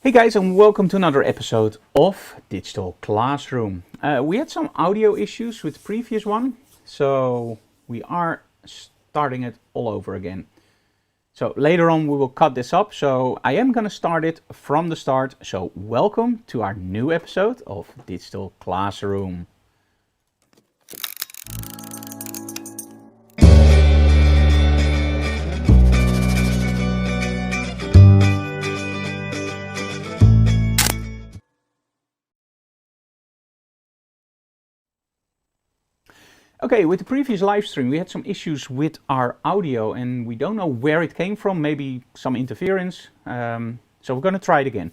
Hey guys, and welcome to another episode of Digital Classroom. We had some audio issues with the previous one, so we are starting it all over again. So later on we will cut this up, so I am going to start it from the start. So welcome to our new episode of Digital Classroom. Okay, with the previous live stream we had some issues with our audio and we don't know where it came from, maybe some interference, so we're going to try it again.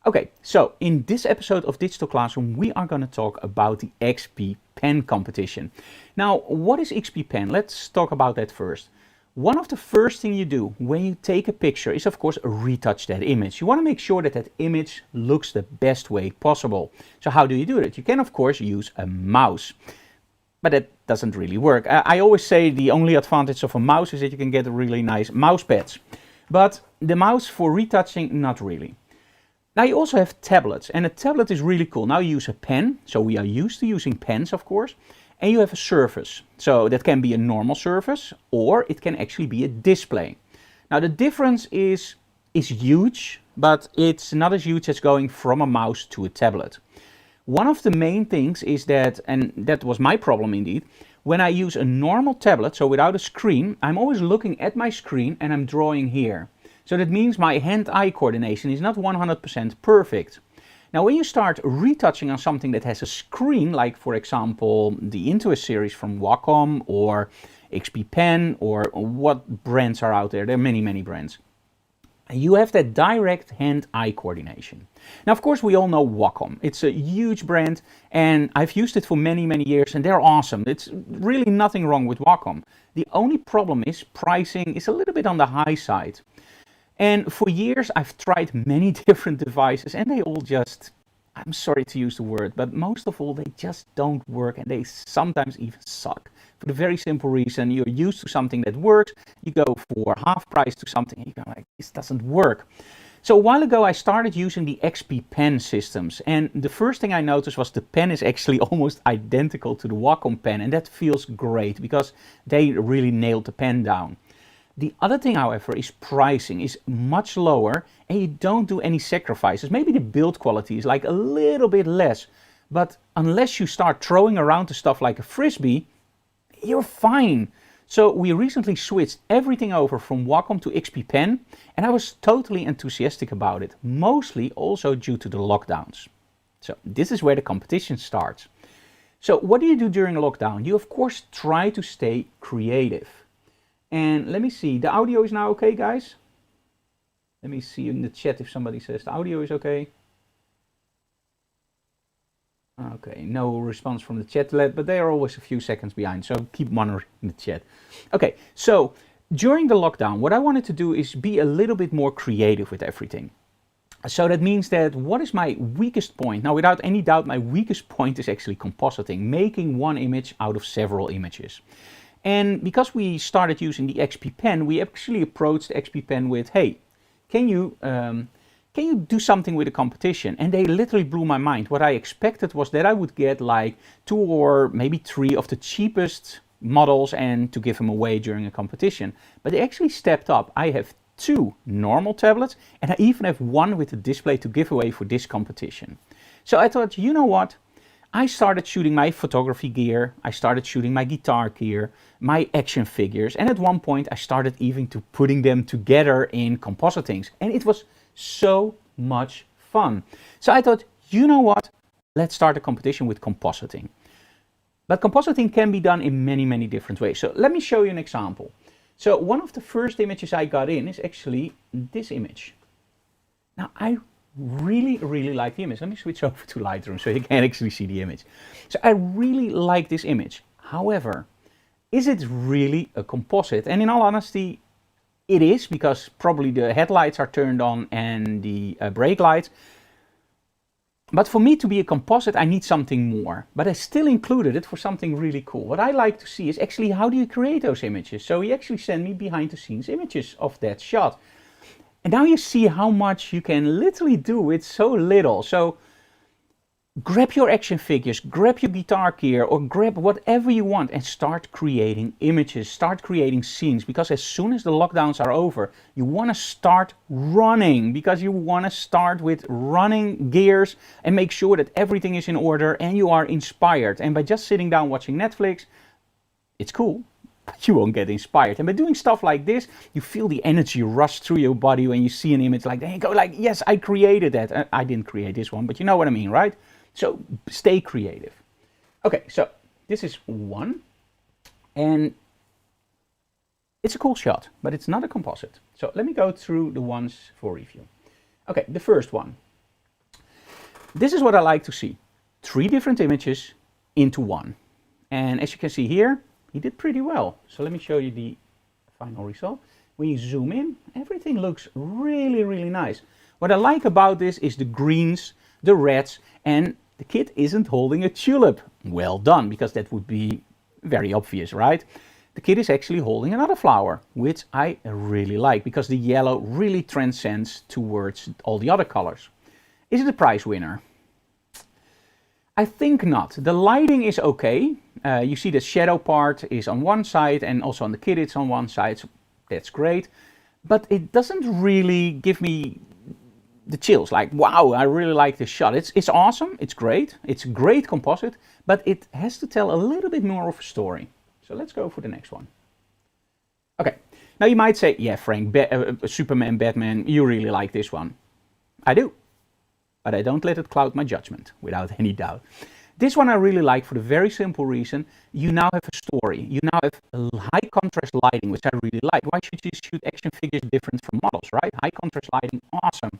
Okay, so in this episode of Digital Classroom we are going to talk about the XP Pen competition. Now, what is XP Pen? Let's talk about that first. One of the first things you do when you take a picture is of course retouch that image. You want to make sure that that image looks the best way possible. So how do you do it? You can of course use a mouse. But that doesn't really work. I always say the only advantage of a mouse is that you can get really nice mouse pads. But the mouse for retouching, not really. Now you also have tablets, and a tablet is really cool. Now you use a pen, so we are used to using pens of course. And you have a surface. So that can be a normal surface, or it can actually be a display. Now the difference is huge, but it's not as huge as going from a mouse to a tablet. One of the main things is that, and that was my problem indeed, when I use a normal tablet, so without a screen, I'm always looking at my screen and I'm drawing here. So that means my hand-eye coordination is not 100% perfect. Now when you start retouching on something that has a screen, like for example the Intuos series from Wacom or XP Pen or what brands are out there, there are many brands. You have that direct hand-eye coordination. Now, of course, we all know Wacom. It's a huge brand, and I've used it for many years, and they're awesome. It's really nothing wrong with Wacom. The only problem is pricing is a little bit on the high side. And for years, I've tried many different devices, and they all just, I'm sorry to use the word, but most of all, they just don't work, and they sometimes even suck. For the very simple reason, you're used to something that works, you go for half price to something, and you're like, this doesn't work. So a while ago I started using the XP Pen systems, and the first thing I noticed was the pen is actually almost identical to the Wacom pen, and that feels great because they really nailed the pen down. The other thing, however, is pricing is much lower and you don't do any sacrifices. Maybe the build quality is like a little bit less, but unless you start throwing around the stuff like a frisbee, you're fine. So we recently switched everything over from Wacom to XP Pen, and I was totally enthusiastic about it, mostly also due to the lockdowns. So this is where the competition starts. So what do you do during a lockdown? You of course try to stay creative. And let me see, the audio is now okay, guys? Let me see in the chat if somebody says the audio is okay. Okay, no response from the chat, but they are always a few seconds behind, so keep monitoring the chat. Okay, so during the lockdown, what I wanted to do is be a little bit more creative with everything. So that means that what is my weakest point? Now, without any doubt, my weakest point is actually compositing, making one image out of several images. And because we started using the XP Pen, we actually approached XP Pen with, hey, can you do something with the competition? And they literally blew my mind. What I expected was that I would get like 2 or maybe 3 of the cheapest models and to give them away during a competition. But they actually stepped up. I have 2 normal tablets and I even have 1 with a display to give away for this competition. So I thought, you know what? I started shooting my photography gear, I started shooting my guitar gear, my action figures, and at one point I started even to putting them together in compositing, and it was so much fun. So I thought, you know what, let's start a competition with compositing. But compositing can be done in many different ways. So let me show you an example. So one of the first images I got in is actually this image. Now I really like the image. Let me switch over to Lightroom so you can actually see the image. So I really like this image. However, is it really a composite? And in all honesty, it is, because probably the headlights are turned on and the brake lights. But for me to be a composite, I need something more. But I still included it for something really cool. What I like to see is actually how do you create those images? So he actually sent me behind the scenes images of that shot. And now you see how much you can literally do with so little. So grab your action figures, grab your guitar gear, or grab whatever you want and start creating images, start creating scenes. Because as soon as the lockdowns are over, you want to start running, because you want to start with running gears and make sure that everything is in order and you are inspired. And by just sitting down watching Netflix, it's cool, but you won't get inspired. And by doing stuff like this, you feel the energy rush through your body when you see an image like that. And you go like, yes, I created that. I didn't create this one, but you know what I mean, right? So stay creative. Okay, so this is one. And it's a cool shot, but it's not a composite. So let me go through the ones for review. Okay, the first one. This is what I like to see. 3 different images into one. And as you can see here, he did pretty well. So let me show you the final result. When you zoom in, everything looks really, really nice. What I like about this is the greens, the reds, and the kid isn't holding a tulip. Well done, because that would be very obvious, right? The kid is actually holding another flower, which I really like, because the yellow really transcends towards all the other colors. Is it a prize winner? I think not. The lighting is okay. You see the shadow part is on one side, and also on the kid it's on one side, so that's great. But it doesn't really give me the chills, like, wow, I really like this shot. It's awesome, it's great, it's a great composite, but it has to tell a little bit more of a story. So let's go for the next one. Okay, now you might say, yeah, Frank, Superman, Batman, you really like this one. I do. But I don't let it cloud my judgment, without any doubt. This one I really like for the very simple reason, you now have a story. You now have high contrast lighting, which I really like. Why should you shoot action figures different from models, right? High contrast lighting, awesome.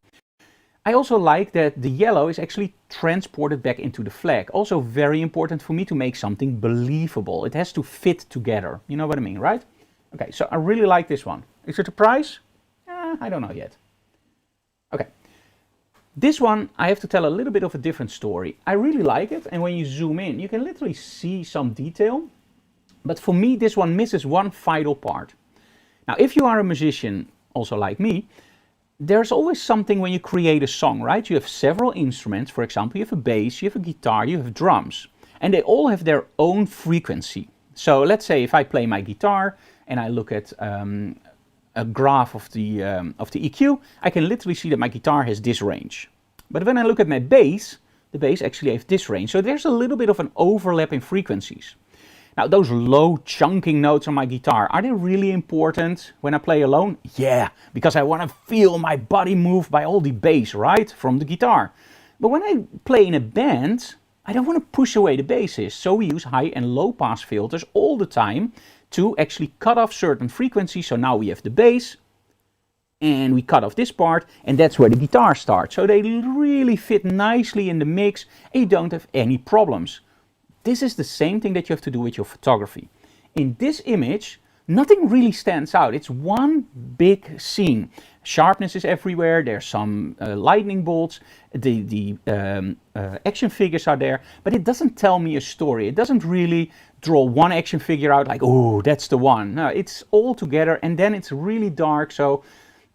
I also like that the yellow is actually transported back into the flag. Also very important for me to make something believable. It has to fit together. You know what I mean, right? Okay, so I really like this one. Is it a prize? I don't know yet. Okay. This one, I have to tell a little bit of a different story. I really like it, and when you zoom in, you can literally see some detail. But for me, this one misses one vital part. Now, if you are a musician, also like me, there's always something when you create a song, right? You have several instruments. For example, you have a bass, you have a guitar, you have drums. And they all have their own frequency. So let's say if I play my guitar and I look at a graph of the EQ, I can literally see that my guitar has this range. But when I look at my bass, the bass actually has this range. So there's a little bit of an overlap in frequencies. Now, those low chunking notes on my guitar, are they really important when I play alone? Yeah, because I want to feel my body move by all the bass, right, from the guitar. But when I play in a band, I don't want to push away the basses. So we use high and low pass filters all the time to actually cut off certain frequencies. So now we have the bass, and we cut off this part, and that's where the guitar starts. So they really fit nicely in the mix, and you don't have any problems. This is the same thing that you have to do with your photography. In this image, nothing really stands out. It's one big scene. Sharpness is everywhere. There's some lightning bolts. The action figures are there, but it doesn't tell me a story. It doesn't really draw one action figure out like, oh, that's the one. No, it's all together, and then it's really dark. So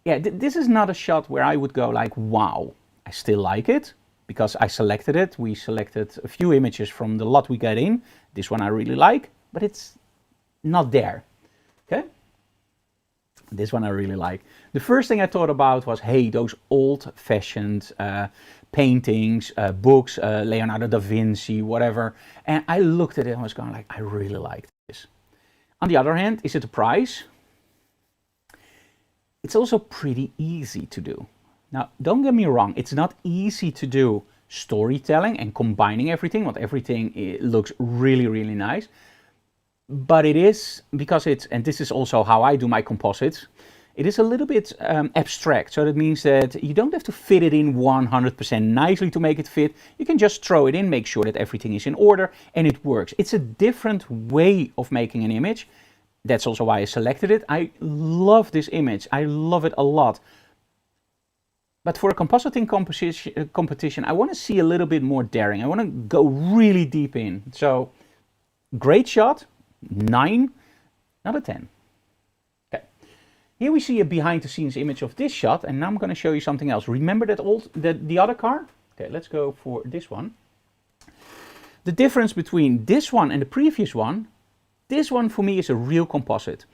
yeah, this is not a shot where I would go like, wow. I still like it, because I selected it. We selected a few images from the lot we got in. This one I really like, but it's not there, okay? This one I really like. The first thing I thought about was, hey, those old-fashioned paintings, books, Leonardo da Vinci, whatever. And I looked at it and was going like, I really like this. On the other hand, is it a prize? It's also pretty easy to do. Now, don't get me wrong, it's not easy to do storytelling and combining everything, but everything looks really, really nice. But it is, because it's, and this is also how I do my composites, it is a little bit abstract. So that means that you don't have to fit it in 100% nicely to make it fit. You can just throw it in, make sure that everything is in order, and it works. It's a different way of making an image. That's also why I selected it. I love this image. I love it a lot. But for a compositing competition, I want to see a little bit more daring. I want to go really deep in. So, great shot, 9 out of 10. Okay. Here we see a behind the scenes image of this shot, and now I'm going to show you something else. Remember the other car? Okay, let's go for this one. The difference between this one and the previous one, this one for me is a real composite.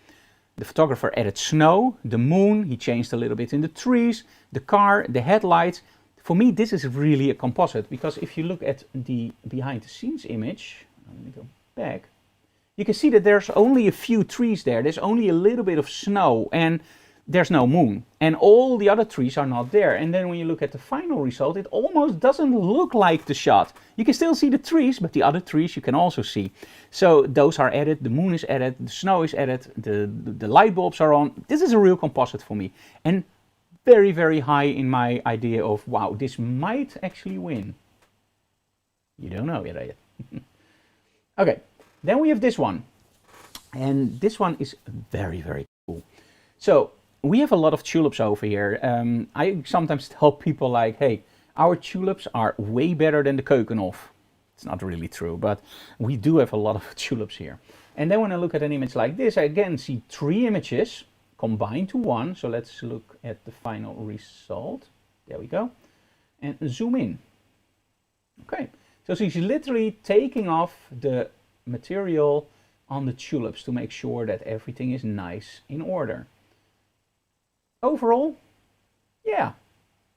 The photographer added snow, the moon, he changed a little bit in the trees, the car, the headlights. For me, this is really a composite, because if you look at the behind the scenes image, let me go back, you can see that there's only a few trees there. There's only a little bit of snow and there's no moon. And all the other trees are not there. And then when you look at the final result, it almost doesn't look like the shot. You can still see the trees, but the other trees you can also see. So those are added, the moon is added, the snow is added, the light bulbs are on. This is a real composite for me. And very, very high in my idea of, wow, this might actually win. You don't know yet. Okay. Then we have this one, and this one is very, very cool. So we have a lot of tulips over here. I sometimes tell people like, hey, our tulips are way better than the Keukenhof. It's not really true, but we do have a lot of tulips here. And then when I look at an image like this, I again see 3 images combined to one. So let's look at the final result. There we go. And zoom in. Okay, so she's literally taking off the material on the tulips to make sure that everything is nice in order. Overall, yeah,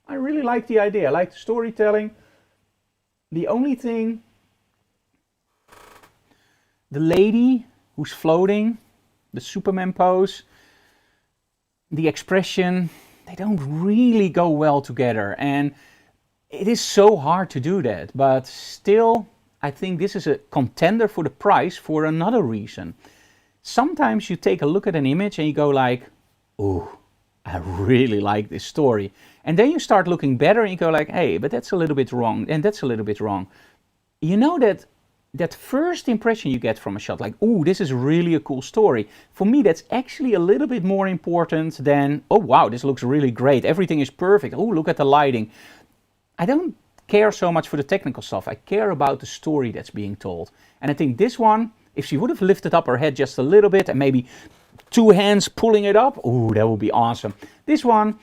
I really like the idea. I like the storytelling. The only thing, the lady who's floating, the Superman pose, the expression, they don't really go well together, and it is so hard to do that, but still I think this is a contender for the prize for another reason. Sometimes you take a look at an image and you go like, oh, I really like this story. And then you start looking better and you go like, hey, but that's a little bit wrong, and that's a little bit wrong. You know that first impression you get from a shot, like, oh, this is really a cool story. For me, that's actually a little bit more important than, oh, wow, this looks really great. Everything is perfect. Oh, look at the lighting. I don't care so much for the technical stuff. I care about the story that's being told. And I think this one, if she would have lifted up her head just a little bit and maybe 2 hands pulling it up, oh, that would be awesome. This one,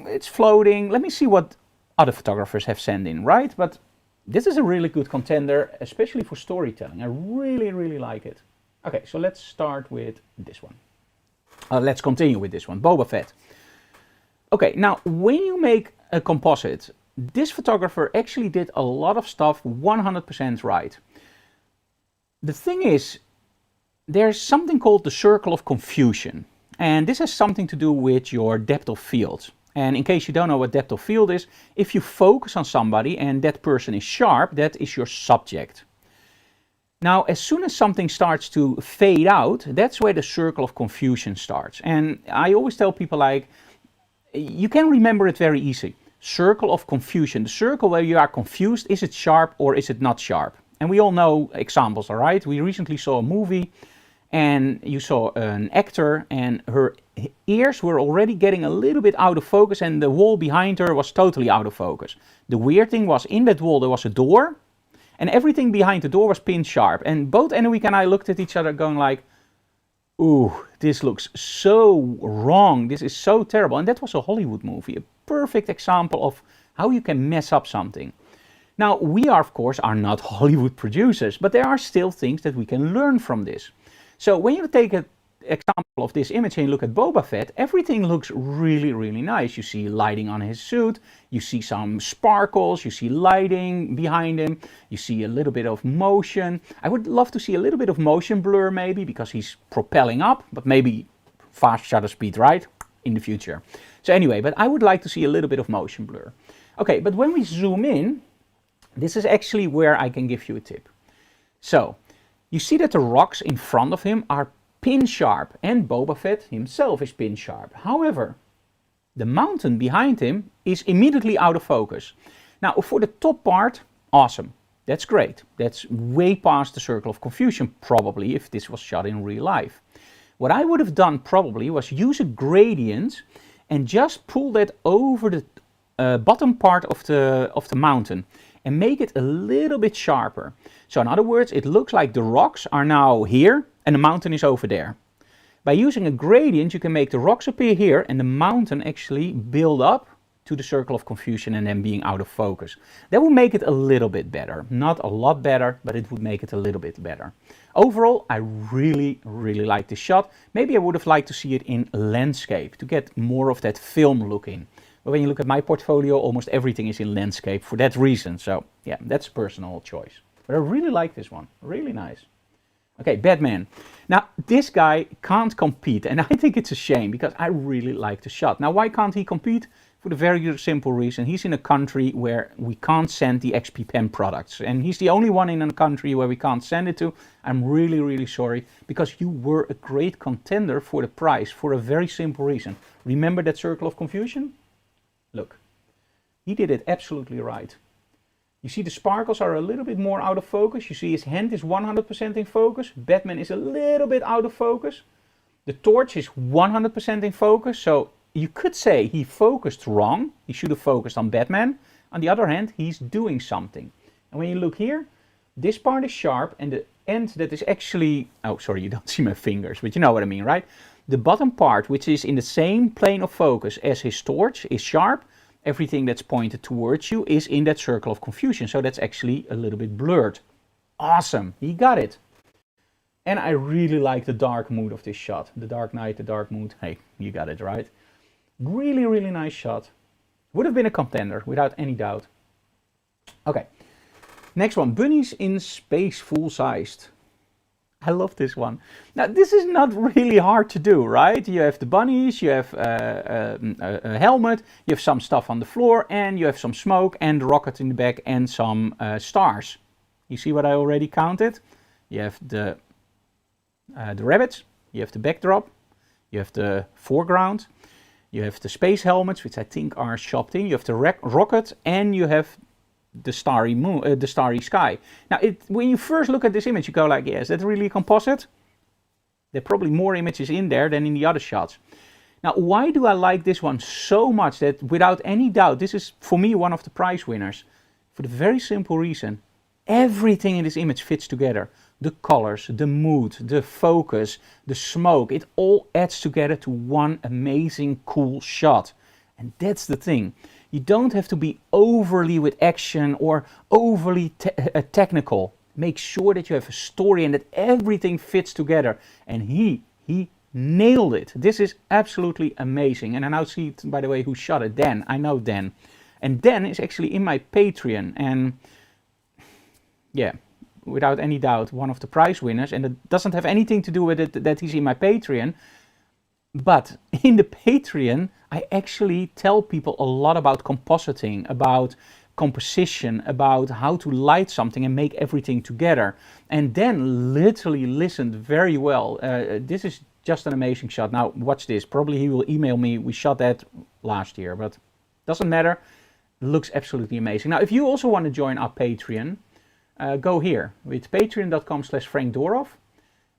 it's floating. Let me see what other photographers have sent in, right? But this is a really good contender, especially for storytelling. I really, really like it. Okay, so let's start with this one. Let's continue with this one, Boba Fett. Okay, now when you make a composite, this photographer actually did a lot of stuff 100% right. The thing is, there's something called the circle of confusion. And this has something to do with your depth of field. And in case you don't know what depth of field is, if you focus on somebody and that person is sharp, that is your subject. Now, as soon as something starts to fade out, that's where the circle of confusion starts. And I always tell people like, you can remember it very easy. Circle of confusion, the circle where you are confused, is it sharp or is it not sharp? And we all know examples, all right? We recently saw a movie and you saw an actor and her ears were already getting a little bit out of focus and the wall behind her was totally out of focus. The weird thing was, in that wall there was a door and everything behind the door was pin sharp. And both Anouk and I looked at each other going like, ooh, this looks so wrong. This is so terrible. And that was a Hollywood movie, a perfect example of how you can mess up something. Now, we are, of course, are not Hollywood producers, but there are still things that we can learn from this. So when you take an example of this image and you look at Boba Fett, everything looks really, really nice. You see lighting on his suit, you see some sparkles, you see lighting behind him, you see a little bit of motion. I would love to see a little bit of motion blur maybe, because he's propelling up, but maybe fast shutter speed, right, in the future. So anyway, but I would like to see a little bit of motion blur. Okay, but when we zoom in, this is actually where I can give you a tip. So, you see that the rocks in front of him are pin sharp, and Boba Fett himself is pin sharp. However, the mountain behind him is immediately out of focus. Now, for the top part, awesome. That's great. That's way past the circle of confusion, probably, if this was shot in real life. What I would have done probably was use a gradient and just pull that over the bottom part of the mountain and make it a little bit sharper. So in other words, it looks like the rocks are now here and the mountain is over there. By using a gradient, you can make the rocks appear here and the mountain actually build up to the circle of confusion and then being out of focus. That would make it a little bit better. Not a lot better, but it would make it a little bit better. Overall, I really like this shot. Maybe I would have liked to see it in landscape to get more of that film look in. But when you look at my portfolio, almost everything is in landscape for that reason. So yeah, that's a personal choice. But I really like this one. Really nice. Okay, Batman. Now, this guy can't compete, and I think it's a shame because I really like the shot. Now, why can't he compete? For the very simple reason, he's in a country where we can't send the XP Pen products. And he's the only one in a country where we can't send it to. I'm really sorry, because you were a great contender for the prize for a very simple reason. Remember that circle of confusion? Look, he did it absolutely right. You see the sparkles are a little bit more out of focus. You see his hand is 100% in focus. Batman is a little bit out of focus. The torch is 100% in focus. So you could say he focused wrong. He should have focused on Batman. On the other hand, he's doing something. And when you look here, this part is sharp and the end that is actually... Oh, sorry, you don't see my fingers, but you know what I mean, right? The bottom part, which is in the same plane of focus as his torch, is sharp. Everything that's pointed towards you is in that circle of confusion. So that's actually a little bit blurred. Awesome, he got it. And I really like the dark mood of this shot. The dark night, the dark mood. Hey, you got it, right? Really nice shot. Would have been a contender, without any doubt. Okay, next one. Bunnies in space, full-sized. I love this one. Now, this is not really hard to do, right? You have the bunnies, you have a helmet, you have some stuff on the floor, and you have some smoke and the rocket in the back and some stars. You see what I already counted? You have the rabbits, you have the backdrop, you have the foreground, you have the space helmets, which I think are shopped in, you have the rocket, and you have the starry moon, the starry sky. Now, when you first look at this image, you go like, yeah, is that really a composite? There are probably more images in there than in the other shots. Now, why do I like this one so much that without any doubt, this is for me one of the prize winners? For the very simple reason, everything in this image fits together. The colors, the mood, the focus, the smoke, it all adds together to one amazing, cool shot. And that's the thing. You don't have to be overly with action or overly technical. Make sure that you have a story and that everything fits together. And he nailed it. This is absolutely amazing. And I now see, by the way, who shot it. Dan. I know Dan. And Dan is actually in my Patreon. And yeah, without any doubt, one of the prize winners. And it doesn't have anything to do with it that he's in my Patreon. But in the Patreon, I actually tell people a lot about compositing, about composition, about how to light something and make everything together. And then literally listened very well. This is just an amazing shot. Now watch this. Probably he will email me. We shot that last year, but doesn't matter. It looks absolutely amazing. Now, if you also want to join our Patreon, go here with patreon.com/FrankDorov.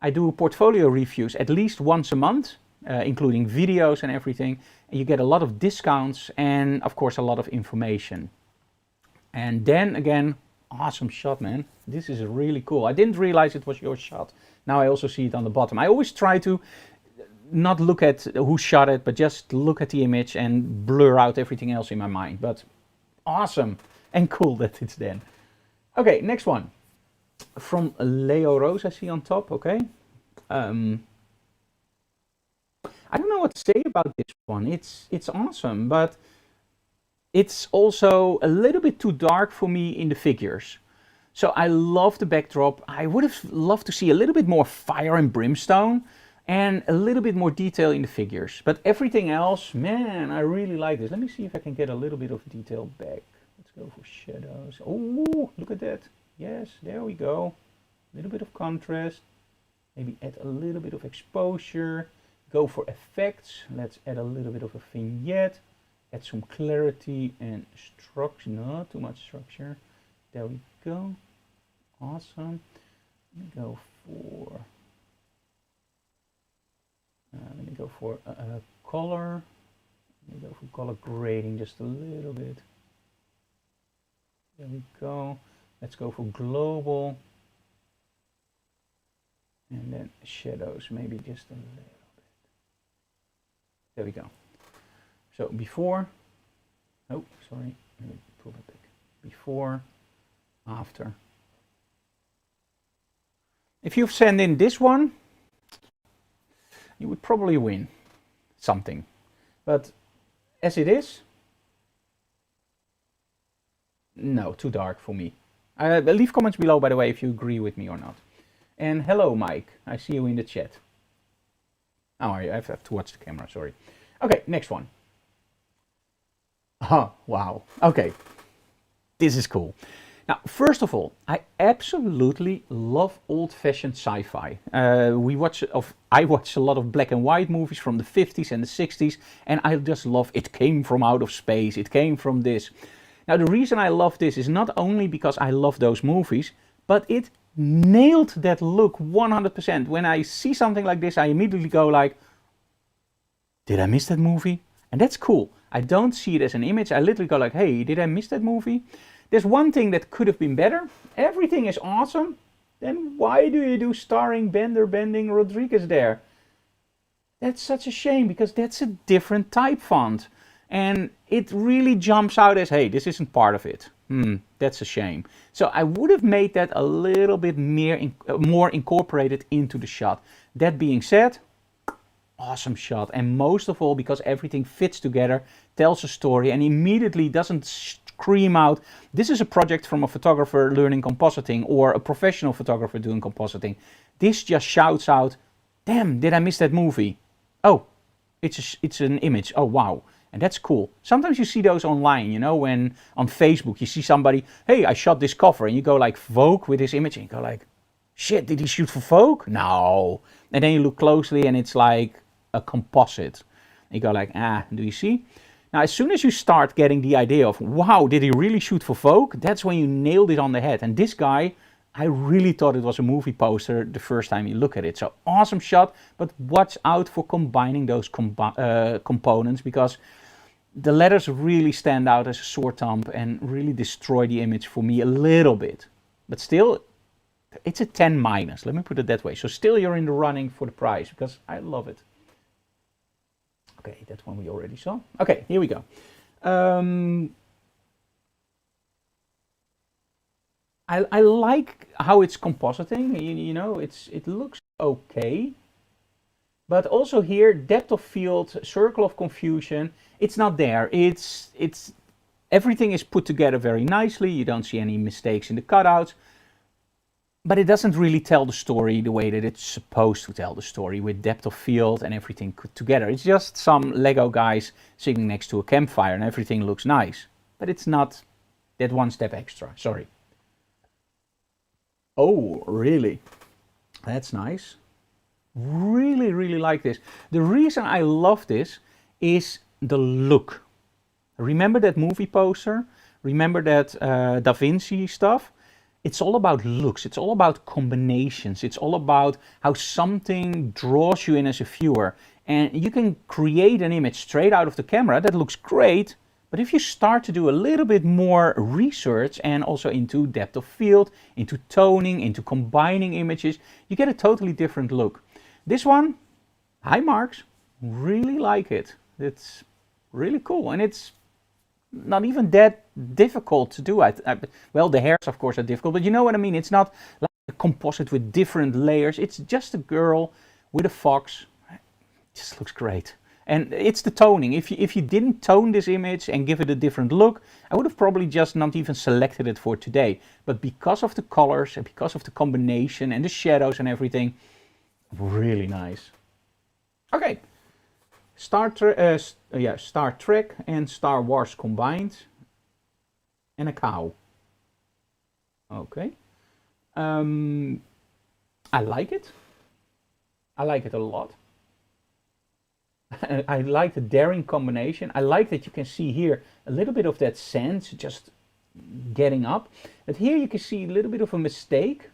I do portfolio reviews at least once a month. Including videos and everything, and you get a lot of discounts and of course a lot of information. And then again, awesome shot, man. This is really cool. I didn't realize it was your shot. Now I also see it on the bottom. I always try to not look at who shot it, but just look at the image and blur out everything else in my mind. But awesome and cool that it's then. Okay, next one from Leo Rose, I see on top. Okay. I don't know what to say about this one. It's awesome, but it's also a little bit too dark for me in the figures. So I love the backdrop. I would have loved to see a little bit more fire and brimstone and a little bit more detail in the figures. But everything else, man, I really like this. Let me see if I can get a little bit of detail back. Let's go for shadows. Oh, look at that. Yes, there we go. A little bit of contrast. Maybe add a little bit of exposure. Go for effects. Let's add a little bit of a vignette. Add some clarity and structure. Not too much structure. There we go. Awesome. Let me go for color. Let me go for color grading just a little bit. There we go. Let's go for global. And then shadows, maybe just a little bit. There we go. So before, oh, sorry, let me pull that back. Before, after. If you've sent in this one, you would probably win something. But as it is, no, too dark for me. Leave comments below, by the way, if you agree with me or not. And hello, Mike. I see you in the chat. Oh, I have to watch the camera, sorry. Okay, next one. Oh, wow. Okay, this is cool. Now, first of all, I absolutely love old-fashioned sci-fi. I watch a lot of black and white movies from the 50s and the 60s, and I just love it came from out of space, it came from this. Now, the reason I love this is not only because I love those movies, but it nailed that look 100%. When I see something like this, I immediately go like, did I miss that movie? And that's cool. I don't see it as an image. I literally go like, hey, did I miss that movie? There's one thing that could have been better. Everything is awesome. Then why do you do starring Bender Bending Rodriguez there? That's such a shame, because that's a different type font. And it really jumps out as, hey, this isn't part of it. That's a shame. So I would have made that a little bit more incorporated into the shot. That being said, awesome shot. And most of all, because everything fits together, tells a story, and immediately doesn't scream out, this is a project from a photographer learning compositing or a professional photographer doing compositing. This just shouts out, damn, did I miss that movie? Oh, it's an image. Oh, wow. And that's cool. Sometimes you see those online, you know, when on Facebook you see somebody, hey, I shot this cover, and you go like Vogue with this image, and you go like, shit, did he shoot for Vogue? No. And then you look closely and it's like a composite. And you go like, do you see? Now, as soon as you start getting the idea of, wow, did he really shoot for Vogue? That's when you nailed it on the head. And this guy, I really thought it was a movie poster the first time you look at it. So awesome shot, but watch out for combining those components, because the letters really stand out as a sore thumb and really destroy the image for me a little bit. But still, it's a 10 minus, let me put it that way. So still you're in the running for the prize, because I love it. Okay, that one we already saw. Okay, here we go. I like how it's compositing, you know, it looks okay. But also here, depth of field, circle of confusion, it's not there. Everything is put together very nicely. You don't see any mistakes in the cutouts. But it doesn't really tell the story the way that it's supposed to tell the story, with depth of field and everything put together. It's just some Lego guys sitting next to a campfire and everything looks nice. But it's not that one step extra, sorry. Oh, really? That's nice. Really, really like this. The reason I love this is the look. Remember that movie poster? Remember that Da Vinci stuff? It's all about looks. It's all about combinations. It's all about how something draws you in as a viewer. And you can create an image straight out of the camera that looks great. But if you start to do a little bit more research, and also into depth of field, into toning, into combining images, you get a totally different look. This one, high marks, really like it. It's really cool, and it's not even that difficult to do. Well, the hairs of course are difficult, but you know what I mean. It's not like a composite with different layers. It's just a girl with a fox. It just looks great. And it's the toning. If you didn't tone this image and give it a different look, I would have probably just not even selected it for today. But because of the colors and because of the combination and the shadows and everything, really nice. Okay, Star Trek and Star Wars combined, and a cow. Okay, I like it. I like it a lot. I like the daring combination. I like that you can see here a little bit of that sand just getting up. But here you can see a little bit of a mistake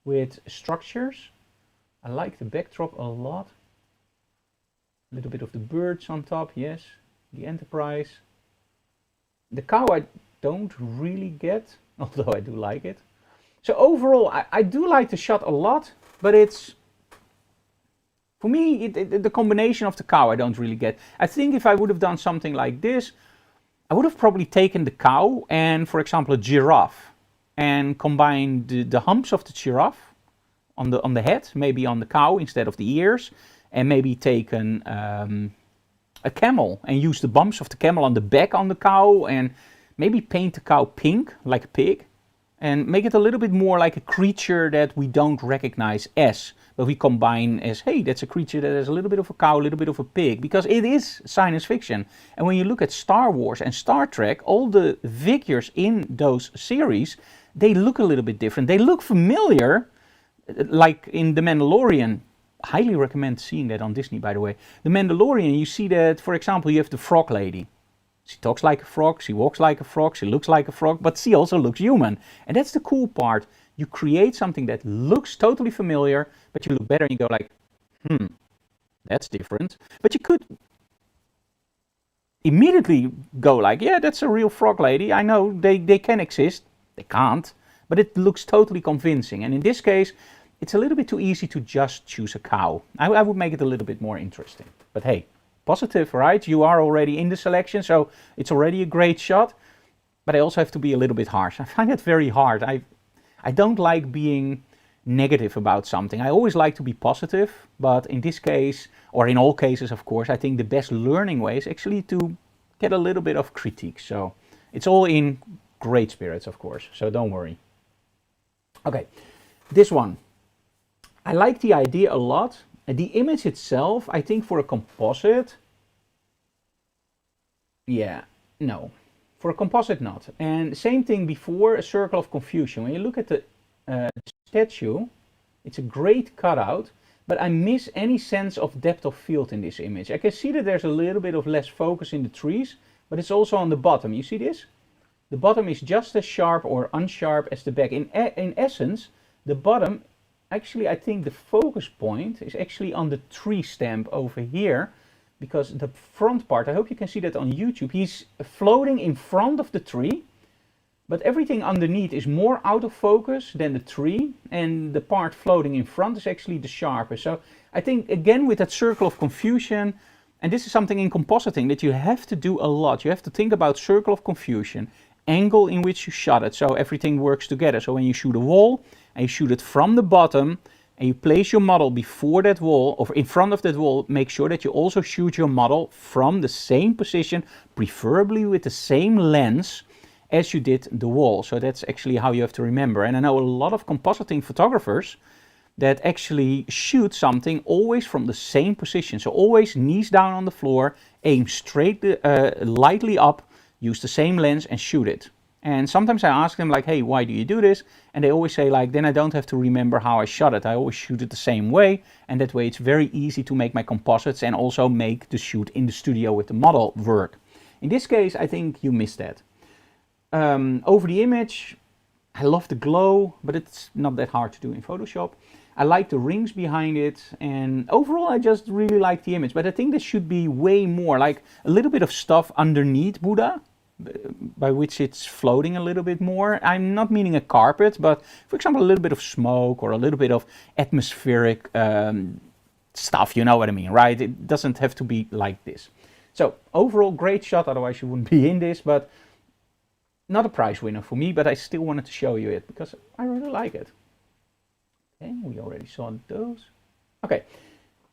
with structures. I like the backdrop a lot. A little bit of the birds on top, yes. The Enterprise. The cow I don't really get, although I do like it. So overall, I do like the shot a lot, but it's For me, the combination of the cow I don't really get. I think if I would have done something like this, I would have probably taken the cow and, for example, a giraffe, and combined the humps of the giraffe on the head, maybe on the cow instead of the ears, and maybe taken a camel and use the bumps of the camel on the back on the cow, and maybe paint the cow pink like a pig, and make it a little bit more like a creature that we don't recognize as, but we combine as, hey, that's a creature that has a little bit of a cow, a little bit of a pig, because it is science fiction. And when you look at Star Wars and Star Trek, all the figures in those series, they look a little bit different. They look familiar, like in The Mandalorian. Highly recommend seeing that on Disney, by the way. The Mandalorian, you see that, for example, you have the frog lady. She talks like a frog, she walks like a frog, she looks like a frog, but she also looks human. And that's the cool part. You create something that looks totally familiar, but you look better and you go like, that's different. But you could immediately go like, yeah, that's a real frog lady. I know they can exist. They can't. But it looks totally convincing. And in this case, it's a little bit too easy to just choose a cow. I would make it a little bit more interesting. But hey, positive, right? You are already in the selection, so it's already a great shot. But I also have to be a little bit harsh. I find it very hard. I don't like being negative about something. I always like to be positive, but in this case, or in all cases, of course, I think the best learning way is actually to get a little bit of critique. So it's all in great spirits, of course, so don't worry. Okay, this one. I like the idea a lot. The image itself, I think for a composite, yeah, no. For a composite, not. And same thing before, a circle of confusion. When you look at the statue, it's a great cutout, but I miss any sense of depth of field in this image. I can see that there's a little bit of less focus in the trees, but it's also on the bottom. You see this? The bottom is just as sharp or unsharp as the back. In essence, the bottom, actually I think the focus point is actually on the tree stamp over here, because the front part, I hope you can see that on YouTube, he's floating in front of the tree, but everything underneath is more out of focus than the tree, and the part floating in front is actually the sharpest. So I think, again, with that circle of confusion, and this is something in compositing that you have to do a lot. You have to think about circle of confusion, angle in which you shot it, so everything works together. So when you shoot a wall, and you shoot it from the bottom, and you place your model before that wall, or in front of that wall, make sure that you also shoot your model from the same position, preferably with the same lens as you did the wall. So that's actually how you have to remember. And I know a lot of compositing photographers that actually shoot something always from the same position. So always knees down on the floor, aim straight, lightly up, use the same lens and shoot it. And sometimes I ask them like, hey, why do you do this? And they always say like, then I don't have to remember how I shot it. I always shoot it the same way. And that way it's very easy to make my composites and also make the shoot in the studio with the model work. In this case, I think you missed that. Over the image, I love the glow, but it's not that hard to do in Photoshop. I like the rings behind it, and overall I just really like the image. But I think there should be way more, like a little bit of stuff underneath Buddha, by which it's floating a little bit more. I'm not meaning a carpet, but for example a little bit of smoke or a little bit of atmospheric stuff, you know what I mean, right? It doesn't have to be like this. So overall great shot, otherwise you wouldn't be in this, but not a prize winner for me, but I still wanted to show you it because I really like it. Okay, we already saw those. Okay,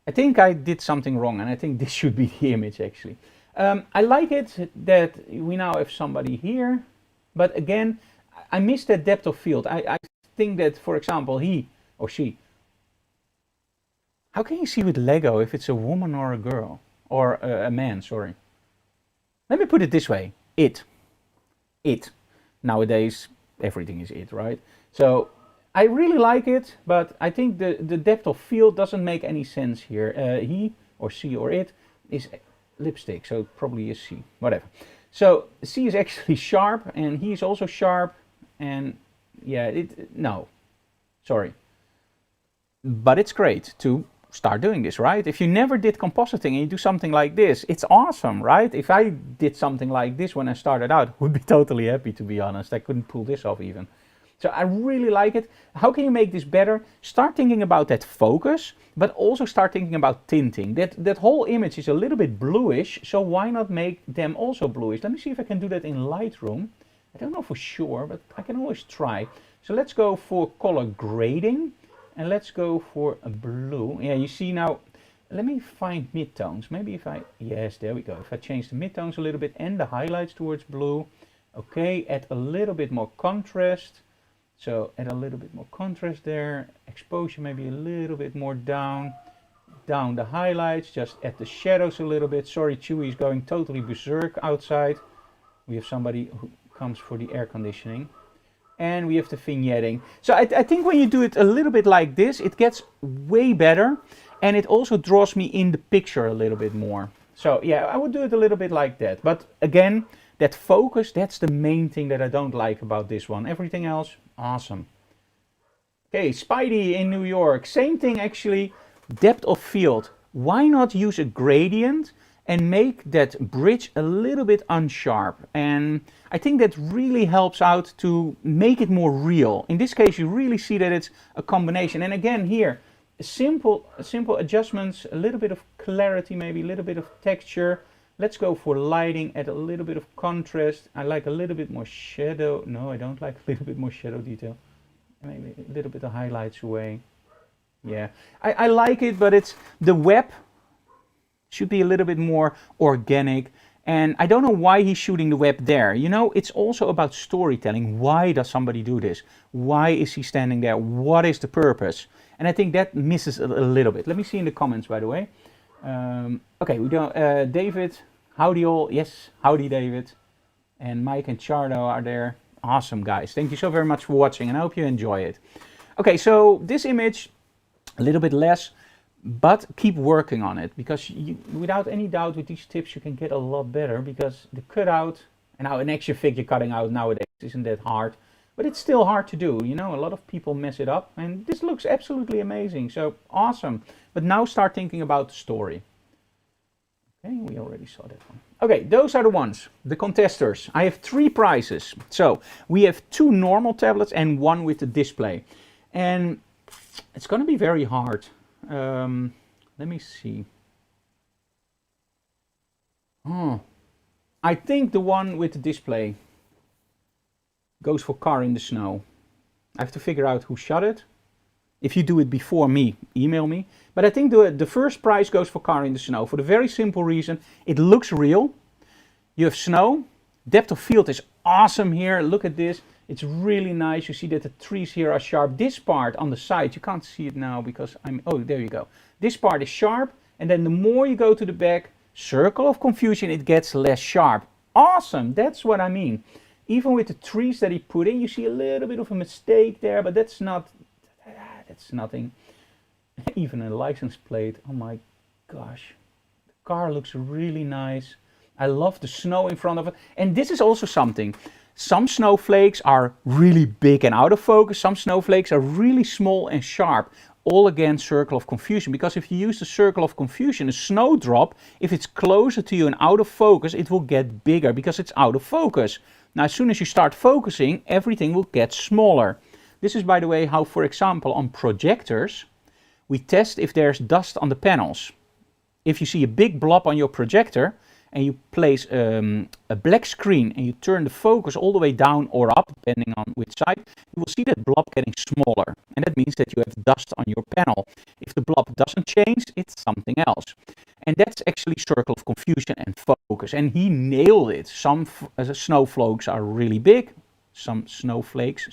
I think I did something wrong, and I think this should be the image actually. I like it that we now have somebody here, but again, I miss that depth of field. I think that, for example, he or she, how can you see with Lego if it's a woman or a girl? Or a man, sorry. Let me put it this way, it. Nowadays, everything is it, right? So, I really like it, but I think the depth of field doesn't make any sense here. He or she or it is lipstick, so probably is C, whatever. So C is actually sharp, and he is also sharp, and yeah, no, sorry. But it's great to start doing this, right? If you never did compositing and you do something like this, it's awesome, right? If I did something like this when I started out, I would be totally happy, to be honest. I couldn't pull this off even. So I really like it. How can you make this better? Start thinking about that focus, but also start thinking about tinting. That whole image is a little bit bluish, so why not make them also bluish? Let me see if I can do that in Lightroom. I don't know for sure, but I can always try. So let's go for color grading, and let's go for a blue. Yeah, you see now, let me find midtones. Maybe if I, yes, there we go. If I change the midtones a little bit and the highlights towards blue, okay, add a little bit more contrast. So add a little bit more contrast there, exposure maybe a little bit more down the highlights, just add the shadows a little bit. Sorry, Chewy is going totally berserk outside. We have somebody who comes for the air conditioning. And we have the vignetting. So I think when you do it a little bit like this, it gets way better. And it also draws me in the picture a little bit more. So yeah, I would do it a little bit like that. But again, that focus, that's the main thing that I don't like about this one. Everything else, awesome. Okay, Spidey in New York. Same thing actually, depth of field. Why not use a gradient and make that bridge a little bit unsharp? And I think that really helps out to make it more real. In this case, you really see that it's a combination. And again here, simple adjustments, a little bit of clarity, maybe a little bit of texture. Let's go for lighting, add a little bit of contrast. I like a little bit more shadow. No, I don't like a little bit more shadow detail. Maybe a little bit of highlights away. Yeah, I like it, but it's the web should be a little bit more organic. And I don't know why he's shooting the web there. You know, it's also about storytelling. Why does somebody do this? Why is he standing there? What is the purpose? And I think that misses a little bit. Let me see in the comments, by the way. Okay, we don't. David, howdy all. Yes, howdy David. And Mike and Chardo are there. Awesome, guys. Thank you so very much for watching, and I hope you enjoy it. Okay, so this image, a little bit less, but keep working on it, because without any doubt with these tips you can get a lot better, because the cutout, and now an action figure cutting out nowadays isn't that hard, but it's still hard to do. You know, a lot of people mess it up, and this looks absolutely amazing. So awesome. But now start thinking about the story. Okay, we already saw that one. Okay, those are the ones, the contesters. I have 3 prizes. So we have 2 normal tablets and 1 with the display. And it's going to be very hard. Let me see. Oh, I think the one with the display goes for Car in the Snow. I have to figure out who shot it. If you do it before me, email me. But I think the first prize goes for Car in the Snow, for the very simple reason it looks real. You have snow. Depth of field is awesome here. Look at this. It's really nice. You see that the trees here are sharp. This part on the side, you can't see it now because oh, there you go. This part is sharp, and then the more you go to the back, circle of confusion, it gets less sharp. Awesome, that's what I mean. Even with the trees that he put in, you see a little bit of a mistake there, but that's nothing. Even a license plate, oh my gosh. The car looks really nice. I love the snow in front of it. And this is also something. Some snowflakes are really big and out of focus. Some snowflakes are really small and sharp. All again, circle of confusion. Because if you use the circle of confusion, a snowdrop, if it's closer to you and out of focus, it will get bigger because it's out of focus. Now, as soon as you start focusing, everything will get smaller. This is, by the way, how, for example, on projectors, we test if there's dust on the panels. If you see a big blob on your projector, and you place a black screen and you turn the focus all the way down or up, depending on which side, you will see that blob getting smaller. And that means that you have dust on your panel. If the blob doesn't change, it's something else. And that's actually circle of confusion and focus. And he nailed it. Some snowflakes are really big. Some snowflakes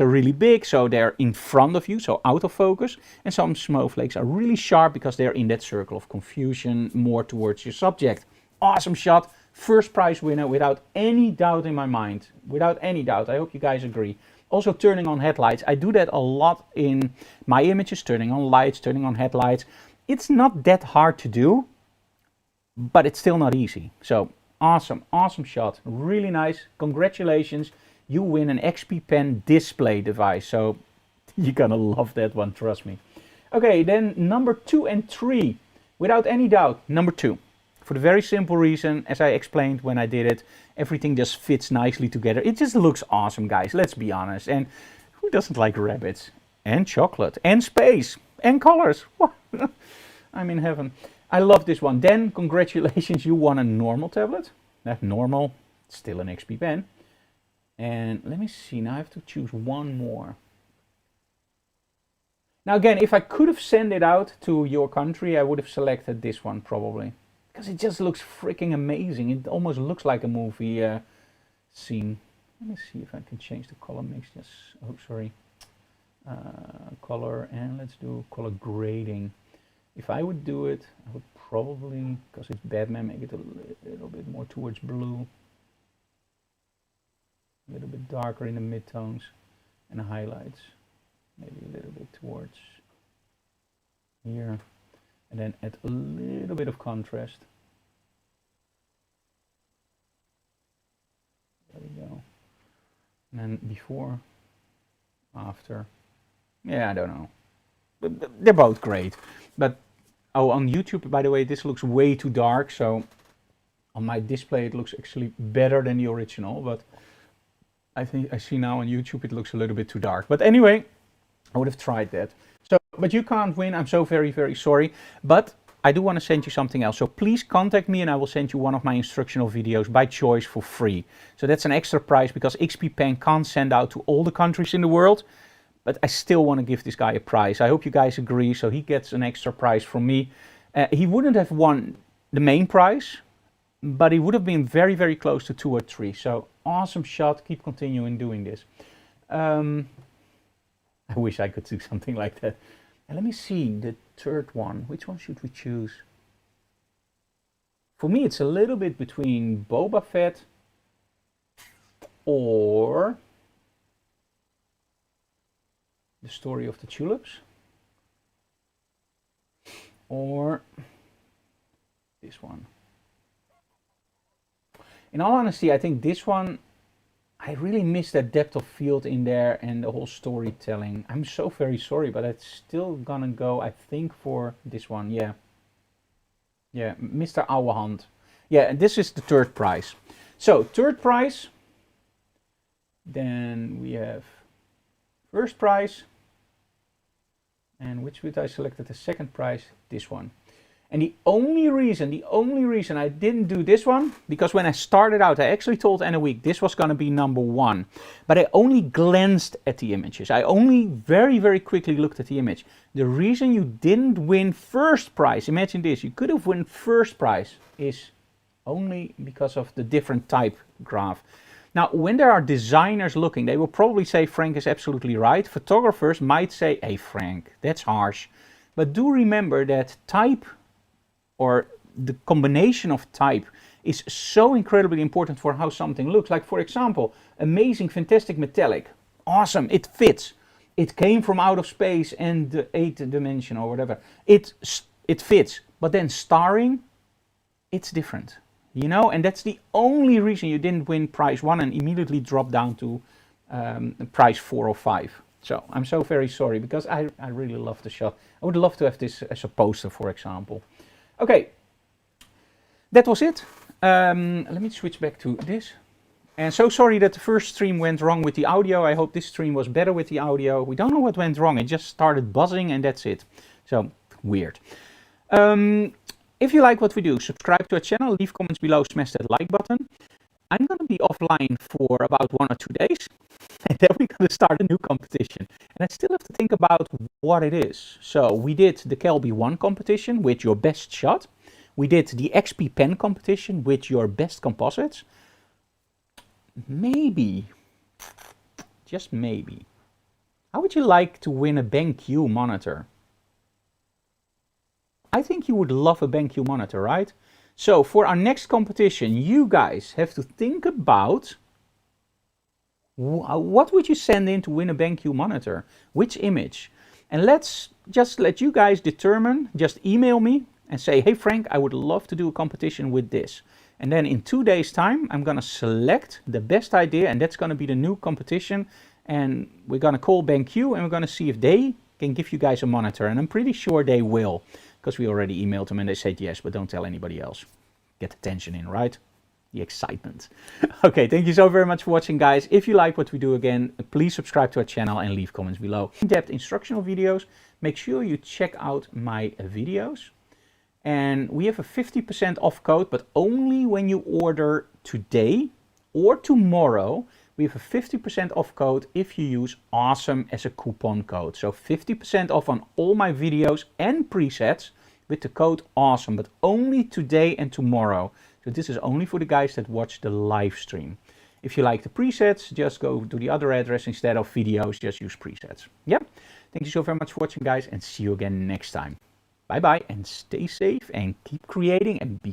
are really big, so they're in front of you, so out of focus. And some snowflakes are really sharp because they're in that circle of confusion, more towards your subject. Awesome shot. First prize winner without any doubt in my mind. Without any doubt. I hope you guys agree. Also turning on headlights. I do that a lot in my images, turning on lights, turning on headlights. It's not that hard to do, but it's still not easy. So awesome, awesome shot. Really nice. Congratulations. You win an XP Pen display device. So you're gonna love that one, trust me. Okay, then number 2 and 3. Without any doubt, number 2. For the very simple reason, as I explained when I did it, everything just fits nicely together. It just looks awesome, guys, let's be honest. And who doesn't like rabbits? And chocolate, and space, and colors. I'm in heaven. I love this one. Then, congratulations, you won a normal tablet. That's normal, still an XP pen. And let me see, now I have to choose one more. Now again, if I could have sent it out to your country, I would have selected this one probably. Because it just looks freaking amazing. It almost looks like a movie scene. Let me see if I can change the color mix. Yes, oh sorry. Color, and let's do color grading. If I would do it, I would probably, because it's Batman, make it a little bit more towards blue. A little bit darker in the midtones and the highlights. Maybe a little bit towards here. And then add a little bit of contrast. There we go. And then before, after. Yeah, I don't know. But they're both great. But oh, on YouTube, by the way, this looks way too dark. So on my display, it looks actually better than the original. But I think I see now on YouTube, it looks a little bit too dark. But anyway, I would have tried that. So, but you can't win. I'm so very, very sorry. But I do want to send you something else. So please contact me and I will send you one of my instructional videos by choice for free. So that's an extra price because XP Pen can't send out to all the countries in the world. But I still want to give this guy a prize. I hope you guys agree. So he gets an extra prize from me. He wouldn't have won the main prize, but he would have been very, very close to 2 or 3. So awesome shot. Keep continuing doing this. I wish I could do something like that. And let me see the third one. Which one should we choose? For me, it's a little bit between Boba Fett or the Story of the Tulips, or this one. In all honesty, I think this one, I really miss that depth of field in there and the whole storytelling. I'm so very sorry, but it's still gonna go, I think, for this one. Yeah, Mr. Ouwehand. Yeah, and this is the third prize. So third prize, then we have first prize, and which would I selected the second prize? This one. And the only reason I didn't do this one, because when I started out, I actually told Anna Week this was going to be number 1. But I only glanced at the images. I only very, very quickly looked at the image. The reason you didn't win first prize, imagine this, you could have won first prize, is only because of the different type graph. Now, when there are designers looking, they will probably say Frank is absolutely right. Photographers might say, hey Frank, that's harsh. But do remember that type, or the combination of type, is so incredibly important for how something looks. Like, for example, amazing, fantastic, metallic. Awesome, it fits. It came from out of space and the 8th dimension or whatever. It fits. But then starring, it's different. You know, and that's the only reason you didn't win prize 1 and immediately dropped down to prize 4 or 5. So I'm so very sorry, because I really love the shot. I would love to have this as a poster, for example. Okay, that was it. Let me switch back to this. And so sorry that the first stream went wrong with the audio. I hope this stream was better with the audio. We don't know what went wrong. It just started buzzing and that's it. So, weird. If you like what we do, subscribe to our channel, leave comments below, smash that like button. I'm going to be offline for about 1 or 2 days, and then we're going to start a new competition. And I still have to think about what it is. So we did the Kelby 1 competition with your best shot. We did the XP Pen competition with your best composites. Maybe, just maybe, how would you like to win a BenQ monitor? I think you would love a BenQ monitor, right? So for our next competition, you guys have to think about what would you send in to win a BenQ monitor? Which image? And let's just let you guys determine. Just email me and say, hey Frank, I would love to do a competition with this. And then in 2 days time, I'm going to select the best idea, and that's going to be the new competition. And we're going to call BenQ and we're going to see if they can give you guys a monitor. And I'm pretty sure they will, because we already emailed them and they said yes, but don't tell anybody else. get the tension in, right? The excitement. Okay, thank you so very much for watching, guys. If you like what we do, again, please subscribe to our channel and leave comments below. In-depth instructional videos, make sure you check out my videos. And we have a 50% off code, but only when you order today or tomorrow. We have a 50% off code if you use AWESOME as a coupon code. So 50% off on all my videos and presets with the code AWESOME, but only today and tomorrow. So this is only for the guys that watch the live stream. If you like the presets, just go to the other address. Instead of videos, just use presets. Yeah. Thank you so very much for watching, guys, and see you again next time. Bye bye, and stay safe and keep creating and be